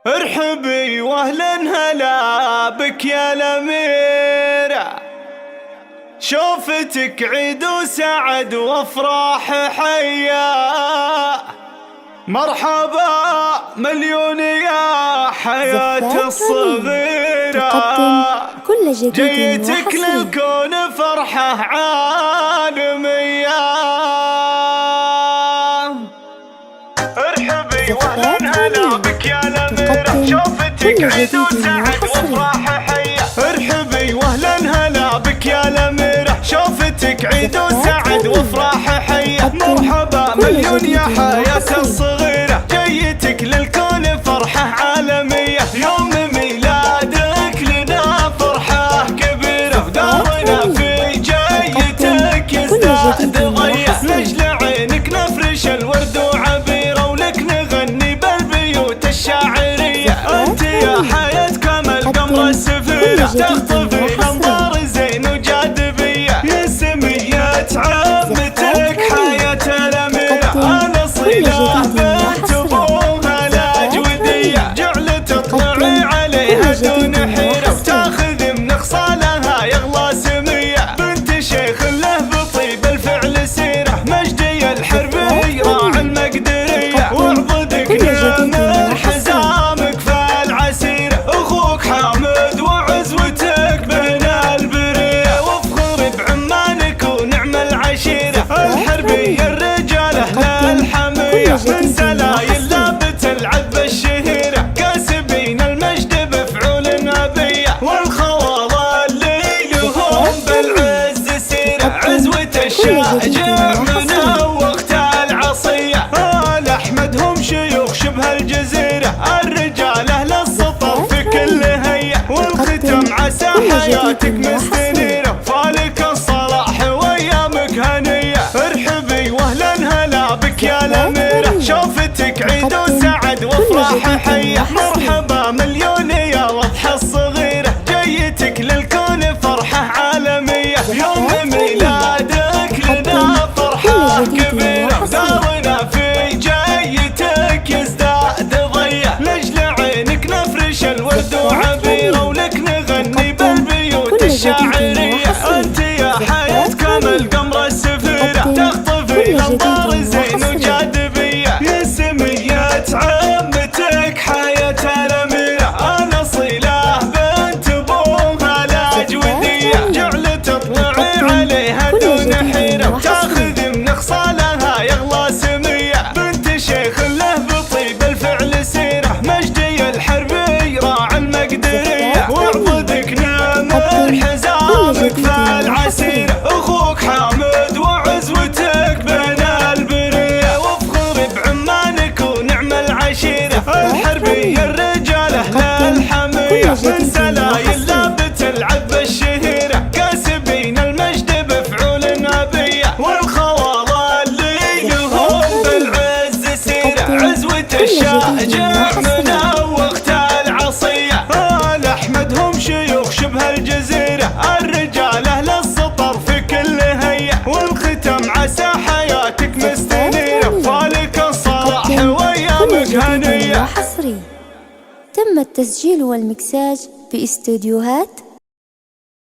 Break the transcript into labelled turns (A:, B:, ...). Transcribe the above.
A: ارحبي واهلا هلا بك يا الأميرة، شوفتك عيد وسعد وافراح حيا. مرحبا مليون يا حياة الصغيرة،
B: كل جديد
A: جيتك للكون فرحة عالمية. ارحبي واهلا هلا بك يا الأميرة، شوفتك عيد وسعد وافراح حيا. ارحبي واهلا هلا بك يا الأميرة، شوفتك عيد وسعد وافراح حيا. مرحبا مليون يا حياة الصغيرة، جيتك للكون فرحة عالمية. يوم ميلادك لنا فرحة كبيرة، ودارنا في جيتك يزداد ضية. لجل عينك نفرش الورد وعبيرة، ولك نغني بالبيوت الشاعرية. انت يا حياة كمال قمر السفيرة، تخطفي الانظار زين وجاذبية. يا سمية عمتك حياة الأميرة، انا صلة بنت ابوها الاجودية. جعل تطلعي عليها دون حيرة، وتاخذ من خصالها يغلى سمية. بنت شيخ له بطيب الفعل سيرة، مجدي الحربي راعي المقدرية. وعضدك نمر حزامك في العسيرة، اخوك حامد وعزوتك بين البرية. وافخر بعمانك ونعم العشيرة، الحربي الرجال اهل الحمية. من سلايل لابت العذب الشهيرة، كاسبين المجد بفعول نبية. والخواض اللي لهم بالعز سيرة، عزوة الشاجع من وقت العصية. آل أحمد هم شيوخ شبه الجزيرة، الرجال أهل السطر في كل هية. والختم عسى حياتك مستنيرة، فالك الصلاح وأيامك هنية. ارحبي واهلا هلا بك يا الأميرة، شوفتك عيد وسعد وافراح حية. مرحبا مليون يا وضح الصغيرة، جيتك للكون فرحة عالمية. يوم ميلادك لنا فرحة كبيرة، ودارنا في جيتك يزداد ضية. لجل عينك نفرش الورد وعبيرة، ولك نغني بالبيوت الشاعرية. انت يا حياة كمال قمر السفيرة، تخطفي الانظار زين وجاذبية. يا سمية عمتك حياة الأميرة، انا صلة بنت ابوها الاجودية. جعل تطلعي عليها دون حيرة، وتاخذ من خصالها يغلى سمية. بنت شيخ له بطيب الفعل سيرة، مجدي الحربي راعي المقدرية. وعضدك نمر حزامك في العسيرة، اخوك حامد وعزوتك بين البرية. وافخر بعمانك ونعم العشيرة، الحربي الرجال اهل الحمية. من سلايل لابت العذب الشهيرة، كاسبين المجد بفعول نبية. والخواض اللي لهم بالعز سيرة، عزوة الشاجع من وقت العصية. آل أحمد هم شيوخ شبه الجزيرة، الرجال أهل السطر في كل هية. والختم عسى حياتك مستنيرة، فالك الصلاح وأيامك هنية.
B: حصري تم التسجيل والمكساج في استديوهات